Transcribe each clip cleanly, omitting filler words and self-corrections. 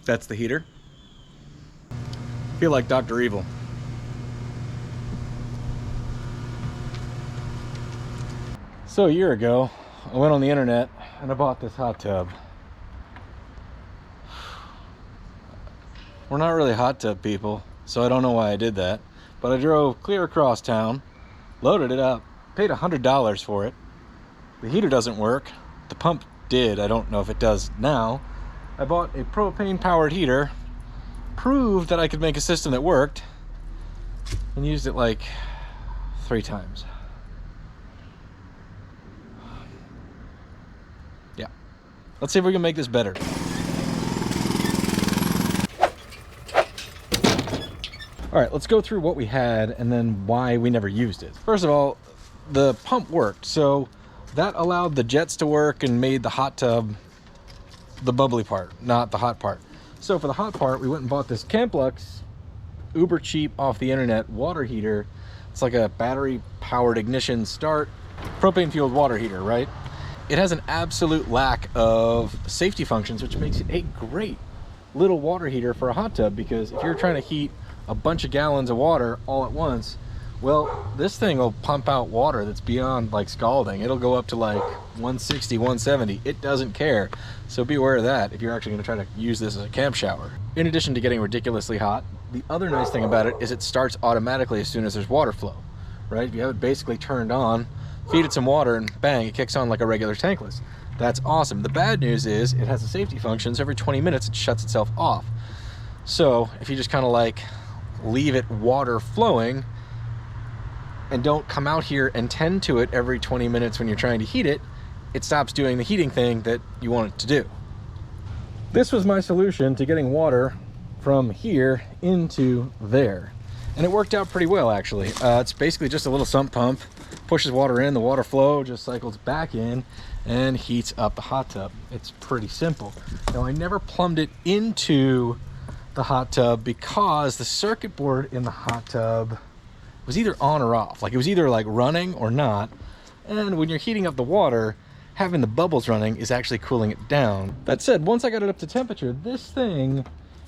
That's the heater. Feel like Dr. Evil. So a year ago, I went on the internet and I bought this hot tub. We're not really hot tub people, so I don't know why I did that. But I drove clear across town, loaded it up, paid $100 for it. The heater doesn't work. The pump did. I don't know if it does now. I bought a propane powered heater, proved that I could make a system that worked, and used it like 3 times. Yeah. Let's see if we can make this better. All right, let's go through what we had and then why we never used it. First of all, the pump worked, so that allowed the jets to work and made the hot tub the bubbly part, not the hot part. So for the hot part, we went and bought this Camplux, uber cheap off the internet water heater. It's like a battery powered ignition start, propane fueled water heater, right? It has an absolute lack of safety functions, which makes it a great little water heater for a hot tub, because if you're trying to heat a bunch of gallons of water all at once, well, this thing will pump out water that's beyond like scalding. It'll go up to like 160, 170. It doesn't care. So be aware of that if you're actually going to try to use this as a camp shower. In addition to getting ridiculously hot, the other nice thing about it is it starts automatically as soon as there's water flow, right? You have it basically turned on, feed it some water, and bang, it kicks on like a regular tankless. That's awesome. The bad news is it has a safety function, so every 20 minutes it shuts itself off. So if you just kind of like leave it water flowing and don't come out here and tend to it every 20 minutes when you're trying to heat it, it stops doing the heating thing that you want it to do. This was my solution to getting water from here into there. And it worked out pretty well, actually. It's basically just a little sump pump, pushes water in, the water flow just cycles back in and heats up the hot tub. It's pretty simple. Now, I never plumbed it into the hot tub because the circuit board in the hot tub was either on or off. Like, it was either like running or not. And when you're heating up the water, having the bubbles running is actually cooling it down. That said, once I got it up to temperature, this thing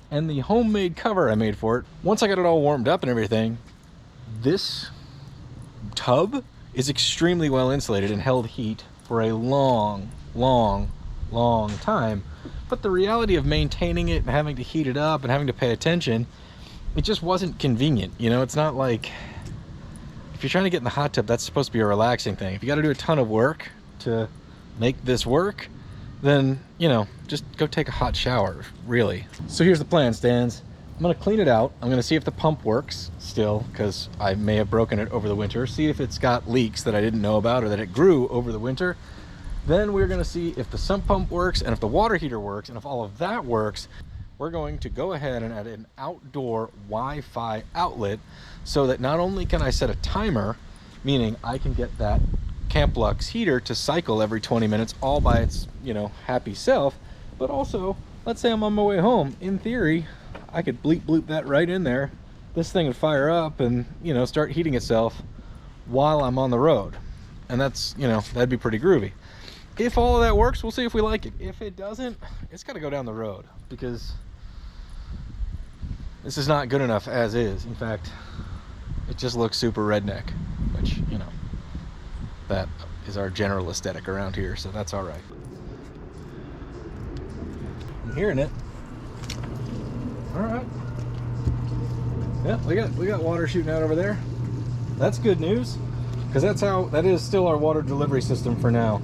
and the homemade cover I made for it, once I got it all warmed up and everything, this tub is extremely well insulated and held heat for a long time. But the reality of maintaining it and having to heat it up and having to pay attention, it just wasn't convenient. You know, it's not like, if you're trying to get in the hot tub, that's supposed to be a relaxing thing. If you got to do a ton of work to make this work, then, you know, just go take a hot shower, really. So here's the plan, Stans. I'm gonna clean it out. I'm gonna see if the pump works still, because I may have broken it over the winter. See if it's got leaks that I didn't know about or that it grew over the winter. Then we're gonna see if the sump pump works and if the water heater works, and if all of that works, we're going to go ahead and add an outdoor Wi-Fi outlet so that not only can I set a timer, meaning I can get that Camplux heater to cycle every 20 minutes all by its, you know, happy self, but also, let's say I'm on my way home, in theory, I could bleep bloop that right in there. This thing would fire up and, you know, start heating itself while I'm on the road. And that's, you know, that'd be pretty groovy. If all of that works, we'll see if we like it. If it doesn't, it's got to go down the road, because this is not good enough as is. In fact, it just looks super redneck, which, you know, that is our general aesthetic around here, so that's all right. I'm hearing it. All right. Yeah, we got water shooting out over there. That's good news, because that is still our water delivery system for now.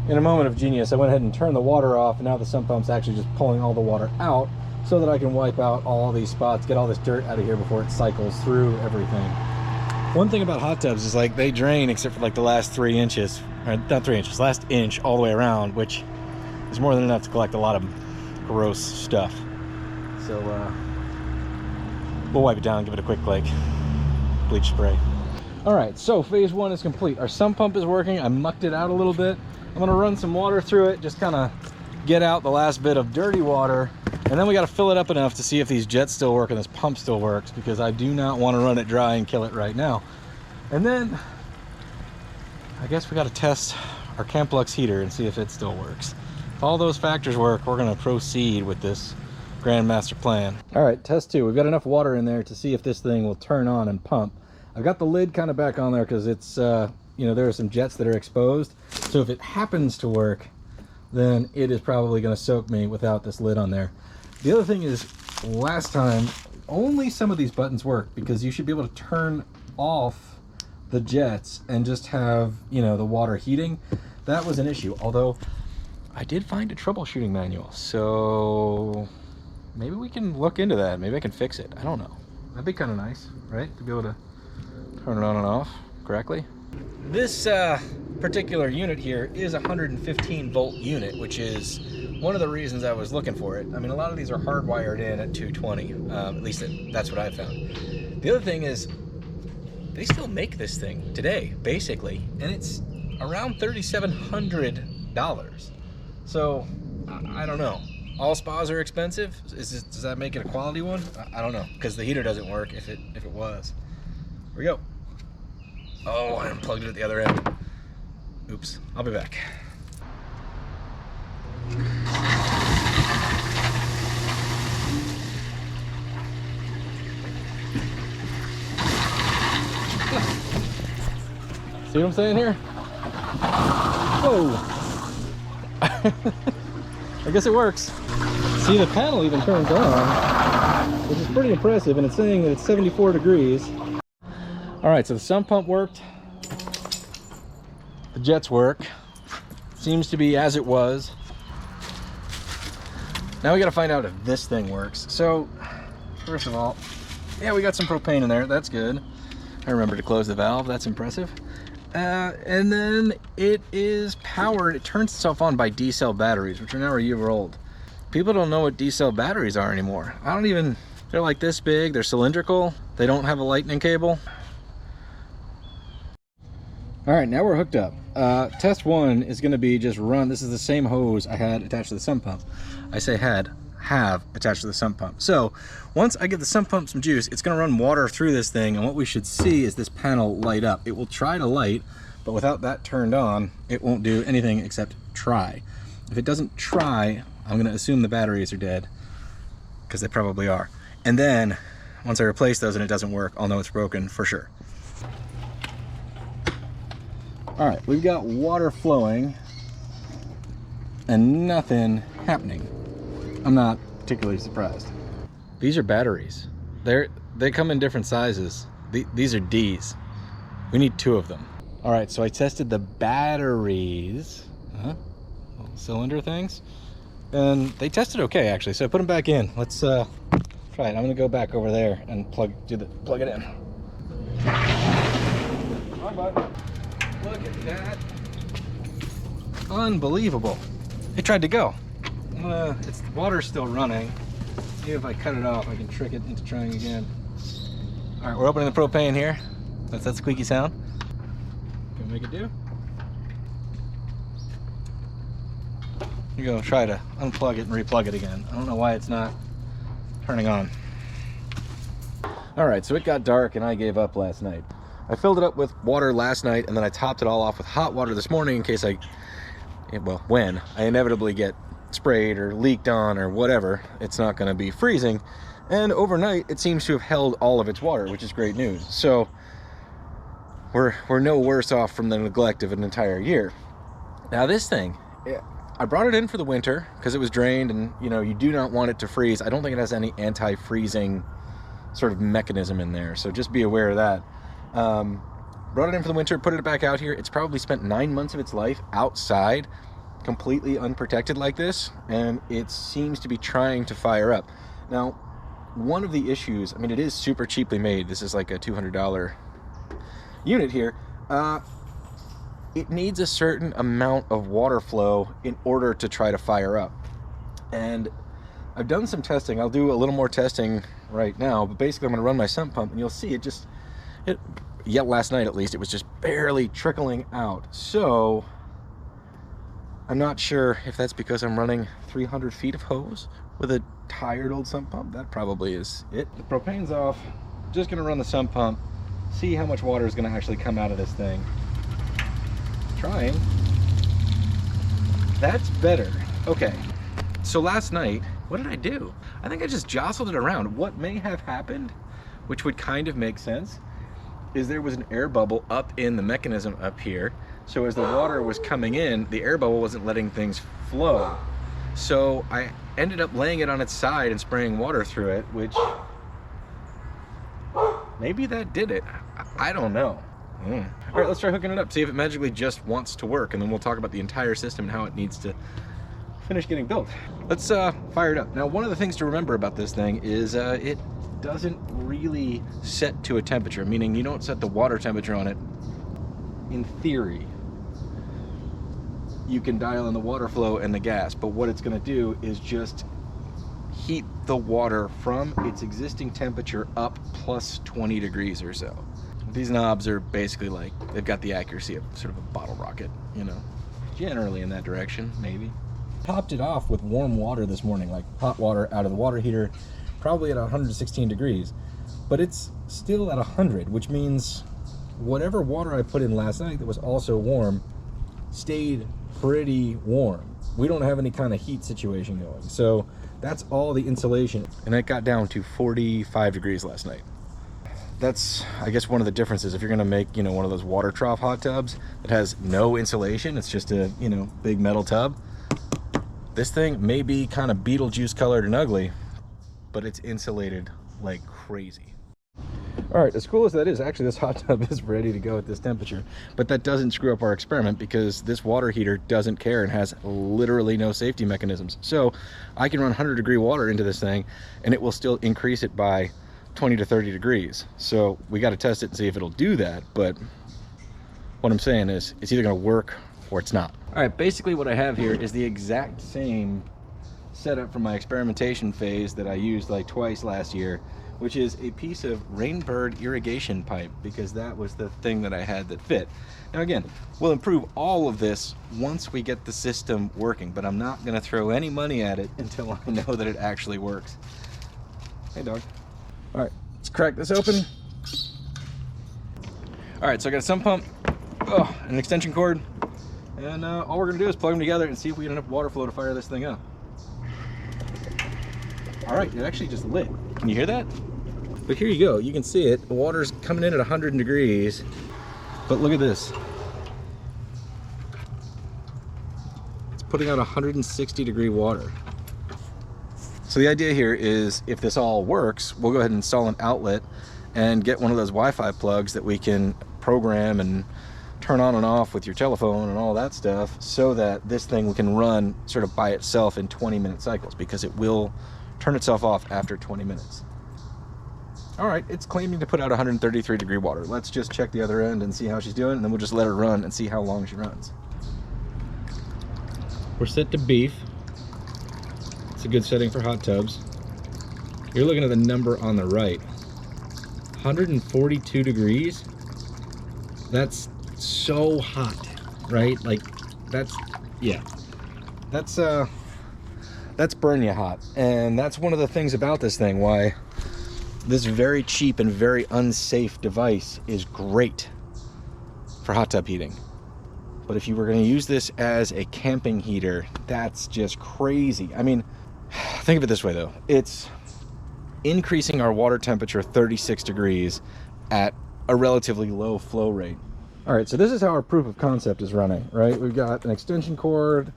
In a moment of genius, I went ahead and turned the water off, and now the sump pump's actually just pulling all the water out so that I can wipe out all these spots, get all this dirt out of here before it cycles through everything. One thing about hot tubs is, like, they drain except for like the last 3 inches, or not 3 inches, last inch all the way around, which is more than enough to collect a lot of gross stuff. So we'll wipe it down, give it a quick like bleach spray. All right, so phase 1 is complete. Our sump pump is working. I mucked it out a little bit. I'm gonna run some water through it, just kind of get out the last bit of dirty water, and then we got to fill it up enough to see if these jets still work and this pump still works, because I do not want to run it dry and kill it right now. And then I guess we got to test our Camplux heater and see if it still works. If all those factors work, we're gonna proceed with this grand master plan. All right, test 2. We've got enough water in there to see if this thing will turn on and pump. I've got the lid kind of back on there because it's, you know, there are some jets that are exposed. So if it happens to work, then it is probably gonna soak me without this lid on there. The other thing is, last time, only some of these buttons work because you should be able to turn off the jets and just have, you know, the water heating. That was an issue, although I did find a troubleshooting manual, so maybe we can look into that. Maybe I can fix it. I don't know. That'd be kind of nice, right? To be able to turn it on and off correctly. This particular unit here is a 115 volt unit, which is one of the reasons I was looking for it. I mean, a lot of these are hardwired in at 220, at least that's what I found. The other thing is, they still make this thing today, basically, and it's around $3,700. So, I don't know. All spas are expensive. Does that make it a quality one? I don't know, because the heater doesn't work if it was. Here we go. Oh, I unplugged it at the other end. Oops, I'll be back. See what I'm saying here? Whoa! I guess it works. See, the panel even turns on, which is pretty impressive, and it's saying that it's 74 degrees. All right, so the sump pump worked. The jets work. Seems to be as it was. Now we gotta find out if this thing works. So, first of all, yeah, we got some propane in there. That's good. I remember to close the valve. That's impressive. And then it is powered. It turns itself on by D-cell batteries, which are now a year old. People don't know what D-cell batteries are anymore. I don't even, they're like this big, they're cylindrical, they don't have a lightning cable. All right, now we're hooked up. Test 1 is gonna be just run. This is the same hose I had attached to the sump pump. I say have attached to the sump pump. So once I give the sump pump some juice, it's gonna run water through this thing, and what we should see is this panel light up. It will try to light, but without that turned on, it won't do anything except try. If it doesn't try, I'm gonna assume the batteries are dead, because they probably are. And then once I replace those and it doesn't work, I'll know it's broken for sure. All right, we've got water flowing and nothing happening. I'm not particularly surprised. These are batteries. They come in different sizes. These are Ds. We need 2 of them. All right, so I tested the batteries, little cylinder things, and they tested okay actually. So I put them back in. Let's try it. I'm gonna go back over there and plug it in. Hi, bud. Look at that. Unbelievable. It tried to go. The water's still running. See if I cut it off, I can trick it into trying again. All right, we're opening the propane here. That's that squeaky sound. Can we make it do? You're gonna try to unplug it and replug it again. I don't know why it's not turning on. All right, so it got dark and I gave up last night. I filled it up with water last night, and then I topped it all off with hot water this morning in case when I inevitably get sprayed or leaked on or whatever, it's not going to be freezing. And overnight it seems to have held all of its water, which is great news. So we're no worse off from the neglect of an entire year. Now this thing, I brought it in for the winter because it was drained, and you know, you do not want it to freeze. I don't think it has any anti-freezing sort of mechanism in there, so just be aware of that. Brought it in for the winter, put it back out here. It's probably spent 9 months of its life outside, completely unprotected like this, and it seems to be trying to fire up. Now, one of the issues, I mean, it is super cheaply made. This is like a $200 unit here. It needs a certain amount of water flow in order to try to fire up. And I've done some testing. I'll do a little more testing right now, but basically I'm gonna run my sump pump and you'll see last night at least, it was just barely trickling out. So I'm not sure if that's because I'm running 300 feet of hose with a tired old sump pump. That probably is it. The propane's off. Just gonna run the sump pump, see how much water is gonna actually come out of this thing. Trying. That's better. Okay, so last night, what did I do? I think I just jostled it around. What may have happened, which would kind of make sense, is there was an air bubble up in the mechanism up here. So as the water was coming in, the air bubble wasn't letting things flow. So I ended up laying it on its side and spraying water through it, which maybe that did it. I don't know. All right, let's try hooking it up, see if it magically just wants to work, and then we'll talk about the entire system and how it needs to finish getting built. Let's fire it up. Now, one of the things to remember about this thing is it doesn't really set to a temperature, meaning you don't set the water temperature on it. In theory, you can dial in the water flow and the gas, but what it's going to do is just heat the water from its existing temperature up plus 20 degrees or so. These knobs are basically like, they've got the accuracy of sort of a bottle rocket, you know, generally in that direction, maybe. Topped it off with warm water this morning, like hot water out of the water heater, probably at 116 degrees, but it's still at 100, which means whatever water I put in last night that was also warm stayed pretty warm. We don't have any kind of heat situation going, so that's all the insulation. And it got down to 45 degrees last night. That's, I guess, one of the differences. If you're gonna make, you know, one of those water trough hot tubs that has no insulation, it's just a, you know, big metal tub. This thing may be kind of Beetlejuice colored and ugly, but it's insulated like crazy. All right, as cool as that is, actually this hot tub is ready to go at this temperature, but that doesn't screw up our experiment because this water heater doesn't care and has literally no safety mechanisms. So I can run 100-degree water into this thing and it will still increase it by 20 to 30 degrees. So we got to test it and see if it'll do that, but what I'm saying is it's either going to work or it's not. All right, basically what I have here is the exact same setup from my experimentation phase that I used like twice last year, which is a piece of rainbird irrigation pipe, because that was the thing that I had that fit. Now again, we'll improve all of this once we get the system working, but I'm not going to throw any money at it until I know that it actually works. Hey dog. All right, let's crack this open. All right, so I got a sump pump, an extension cord, and all we're gonna do is plug them together and see if we get enough water flow to fire this thing up. All right, it actually just lit. Can you hear that? But here you go, you can see it. The water's coming in at 100 degrees, but look at this. It's putting out 160-degree water. So the idea here is, if this all works, we'll go ahead and install an outlet and get one of those Wi-Fi plugs that we can program and turn on and off with your telephone and all that stuff, so that this thing can run sort of by itself in 20-minute cycles, because it will turn itself off after 20 minutes. All right, it's claiming to put out 133-degree water. Let's just check the other end and see how she's doing, and then we'll just let her run and see how long she runs. We're set to beef. It's a good setting for hot tubs. You're looking at the number on the right. 142 degrees. That's so hot, right? Like, that's, yeah. That's burn you hot. And that's one of the things about this thing, why this very cheap and very unsafe device is great for hot tub heating. But if you were going to use this as a camping heater, that's just crazy. I mean, think of it this way though, it's increasing our water temperature 36 degrees at a relatively low flow rate. All right, so this is how our proof of concept is running, right? We've got an extension cord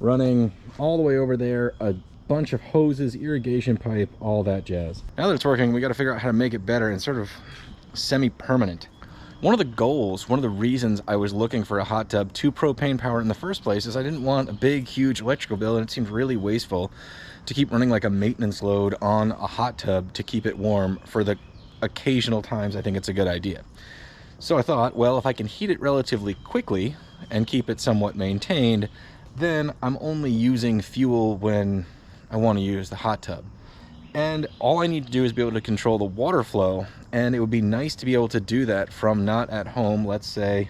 running all the way over there, a bunch of hoses, irrigation pipe, all that jazz. Now that it's working, we got to figure out how to make it better and sort of semi-permanent. One of the goals, one of the reasons I was looking for a hot tub to propane power in the first place is I didn't want a big, huge electrical bill, and it seemed really wasteful to keep running like a maintenance load on a hot tub to keep it warm for the occasional times I think it's a good idea. So I thought, well, if I can heat it relatively quickly and keep it somewhat maintained, then I'm only using fuel when I want to use the hot tub. And all I need to do is be able to control the water flow, and it would be nice to be able to do that from not at home. Let's say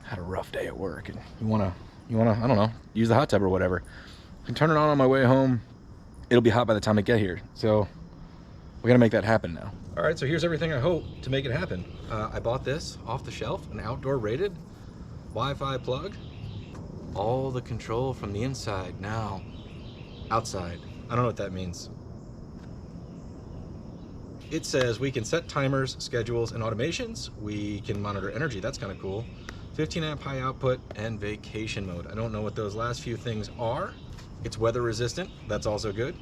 I had a rough day at work and you wanna, I don't know, use the hot tub or whatever. I can turn it on my way home. It'll be hot by the time I get here. So we gotta make that happen now. All right, so here's everything I hope to make it happen. I bought this off the shelf, an outdoor rated Wi-Fi plug. All the control from the inside now outside. I don't know what that means. It says we can set timers, schedules, and automations. We can monitor energy. That's kind of cool. 15 amp high output and vacation mode. I don't know what those last few things are. It's weather resistant. That's also good.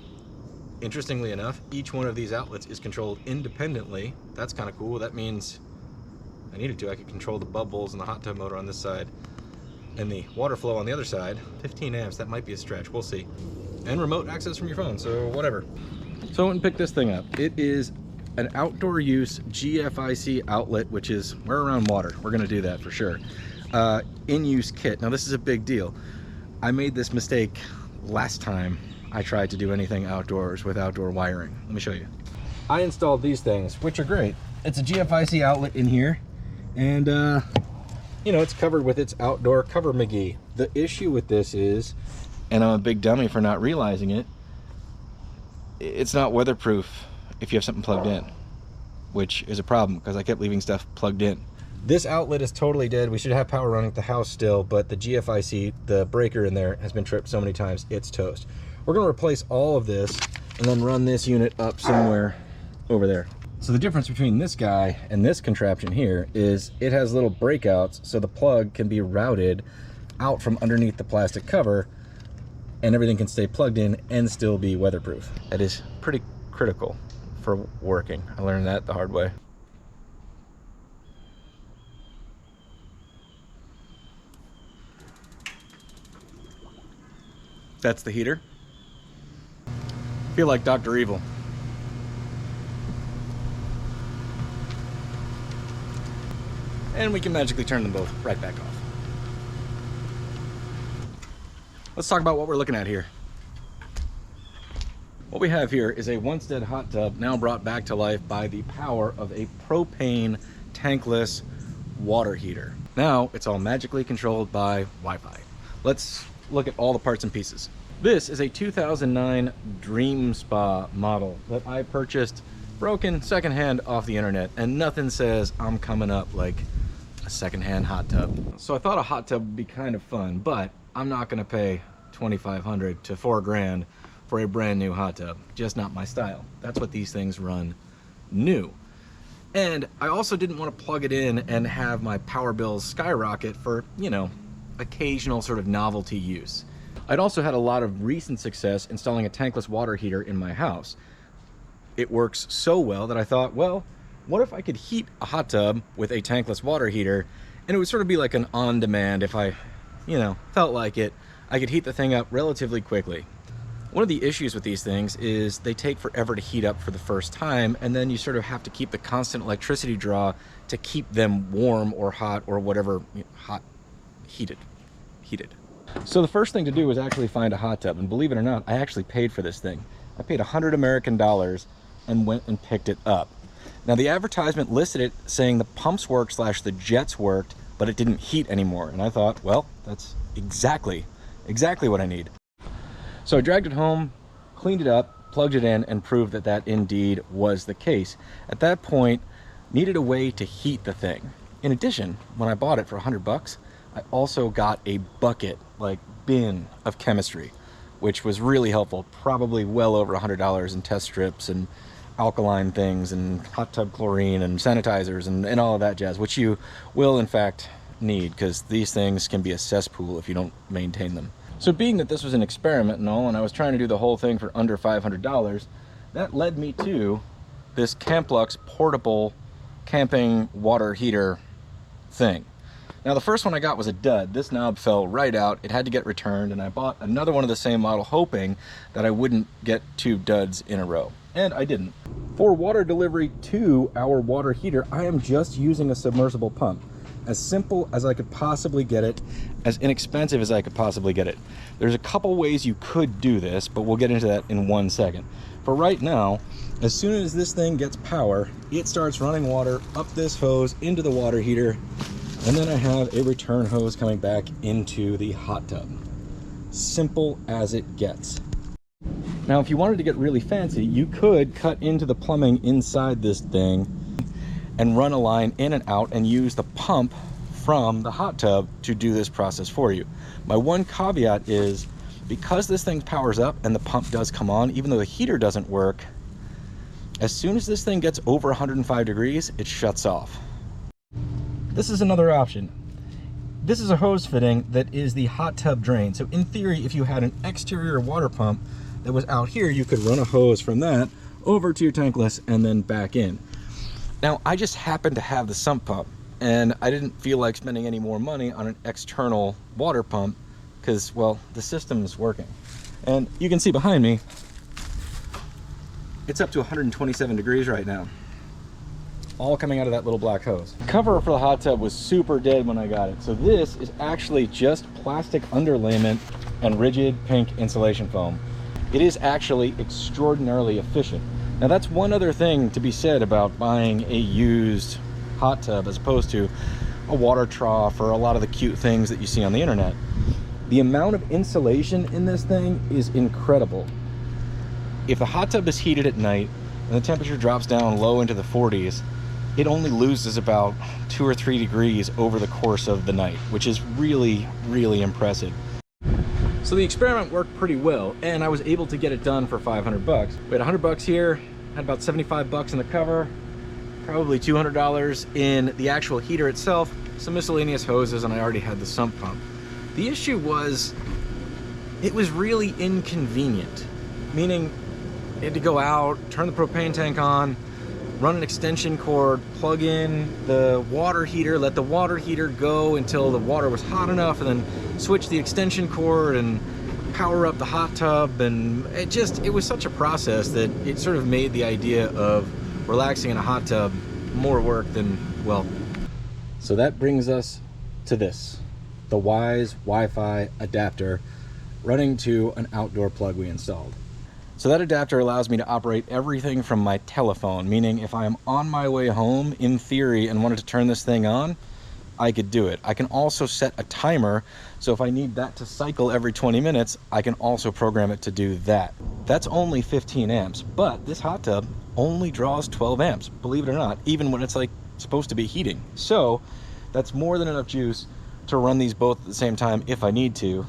Interestingly enough, each one of these outlets is controlled independently. That's kind of cool. That means I needed to. I could control the bubbles and the hot tub motor on this side and the water flow on the other side. 15 amps, that might be a stretch. We'll see. And remote access from your phone, so whatever. So I went and picked this thing up. It is an outdoor use GFIC outlet, which is, we're around water. We're gonna do that for sure. In-use kit. Now this is a big deal. I made this mistake last time I tried to do anything outdoors with outdoor wiring. Let me show you. I installed these things, which are great. It's a GFIC outlet in here, and you know, it's covered with its outdoor cover McGee. The issue with this is, and I'm a big dummy for not realizing it, it's not weatherproof if you have something plugged in, which is a problem because I kept leaving stuff plugged in. This outlet is totally dead. We should have power running at the house still, but the GFIC, the breaker in there, has been tripped so many times, it's toast. We're gonna replace all of this and then run this unit up somewhere over there. So the difference between this guy and this contraption here is it has little breakouts so the plug can be routed out from underneath the plastic cover and everything can stay plugged in and still be weatherproof. That is pretty critical for working. I learned that the hard way. That's the heater. I feel like Dr. Evil. And we can magically turn them both right back off. Let's talk about what we're looking at here. What we have here is a once dead hot tub now brought back to life by the power of a propane tankless water heater. Now it's all magically controlled by Wi-Fi. Let's look at all the parts and pieces. This is a 2009 Dream Spa model that I purchased broken secondhand off the internet, and nothing says I'm coming up like a secondhand hot tub. So I thought a hot tub would be kind of fun, but I'm not gonna pay $2,500 to $4,000 for a brand new hot tub. Just not my style. That's what these things run new. And I also didn't want to plug it in and have my power bills skyrocket for, you know, occasional sort of novelty use. I'd also had a lot of recent success installing a tankless water heater in my house. It works so well that I thought, well, what if I could heat a hot tub with a tankless water heater, and it would sort of be like an on-demand. If I, you know, felt like it, I could heat the thing up relatively quickly. One of the issues with these things is they take forever to heat up for the first time, and then you sort of have to keep the constant electricity draw to keep them warm or hot or whatever, hot, heated. So the first thing to do was actually find a hot tub, and believe it or not, I actually paid for this thing. I paid $100 American and went and picked it up. Now the advertisement listed it saying the pumps worked / the jets worked, but it didn't heat anymore. And I thought, well, that's exactly what I need. So I dragged it home, cleaned it up, plugged it in, and proved that that indeed was the case. At that point, needed a way to heat the thing. In addition, when I bought it for $100, I also got a bucket, like bin of chemistry, which was really helpful. Probably well over $100 in test strips and alkaline things and hot tub chlorine and sanitizers and all of that jazz, which you will in fact need, because these things can be a cesspool if you don't maintain them. So being that this was an experiment and all, and I was trying to do the whole thing for under $500, that led me to this Camplux portable camping water heater thing. Now the first one I got was a dud. This knob fell right out. It had to get returned, and I bought another one of the same model hoping that I wouldn't get 2 duds in a row. And I didn't. For water delivery to our water heater, I am just using a submersible pump. As simple as I could possibly get it, as inexpensive as I could possibly get it. There's a couple ways you could do this, but we'll get into that in 1 second. For right now, as soon as this thing gets power, it starts running water up this hose into the water heater, and then I have a return hose coming back into the hot tub. Simple as it gets. Now, if you wanted to get really fancy, you could cut into the plumbing inside this thing and run a line in and out and use the pump from the hot tub to do this process for you. My one caveat is Because this thing powers up and the pump does come on, even though the heater doesn't work, as soon as this thing gets over 105 degrees, it shuts off. This is another option. This is a hose fitting that is the hot tub drain. So in theory, if you had an exterior water pump that was out here, you could run a hose from that over to your tankless and then back in. Now, I just happen to have the sump pump, and I didn't feel like spending any more money on an external water pump because, well, the system is working. And you can see behind me, it's up to 127 degrees right now, all coming out of that little black hose. The cover for the hot tub was super dead when I got it. So this is actually just plastic underlayment and rigid pink insulation foam. It is actually extraordinarily efficient. Now that's one other thing to be said about buying a used hot tub as opposed to a water trough or a lot of the cute things that you see on the internet. The amount of insulation in this thing is incredible. If the hot tub is heated at night and the temperature drops down low into the 40s, it only loses about 2 or 3 degrees over the course of the night, which is really, really impressive. So the experiment worked pretty well, and I was able to get it done for 500 bucks. We had 100 bucks here, had about 75 bucks in the cover, probably $200 in the actual heater itself, some miscellaneous hoses, and I already had the sump pump. The issue was, it was really inconvenient, meaning you had to go out, turn the propane tank on, run an extension cord, plug in the water heater, let the water heater go until the water was hot enough, and then switch the extension cord and power up the hot tub. And it was such a process that it sort of made the idea of relaxing in a hot tub more work than, well. So that brings us to this, the Wise Wi-Fi adapter running to an outdoor plug we installed. So that adapter allows me to operate everything from my telephone, meaning if I'm on my way home, in theory, and wanted to turn this thing on, I could do it. I can also set a timer, so if I need that to cycle every 20 minutes, I can also program it to do that. That's only 15 amps, but this hot tub only draws 12 amps, believe it or not, even when it's like supposed to be heating. So that's more than enough juice to run these both at the same time if I need to.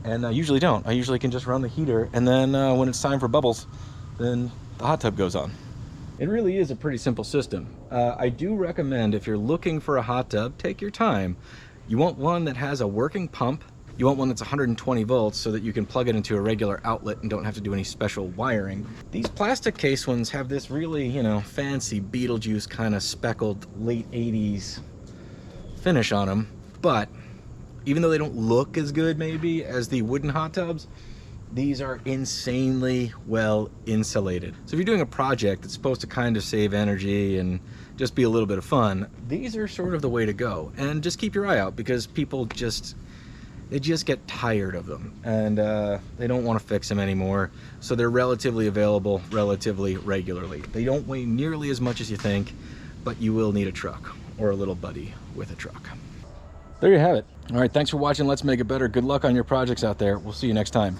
And I usually don't. I usually can just run the heater, and then when it's time for bubbles, then the hot tub goes on. It really is a pretty simple system. I do recommend, if you're looking for a hot tub, take your time. You want one that has a working pump. You want one that's 120 volts so that you can plug it into a regular outlet and don't have to do any special wiring. These plastic case ones have this really, you know, fancy Beetlejuice kind of speckled late 80s finish on them, but even though they don't look as good maybe as the wooden hot tubs, these are insanely well insulated. So if you're doing a project that's supposed to kind of save energy and just be a little bit of fun, these are sort of the way to go. And just keep your eye out, because people they just get tired of them, and they don't want to fix them anymore. So they're relatively available relatively regularly. They don't weigh nearly as much as you think, but you will need a truck or a little buddy with a truck. There you have it. All right, thanks for watching Let's Make It Better. Good luck on your projects out there. We'll see you next time.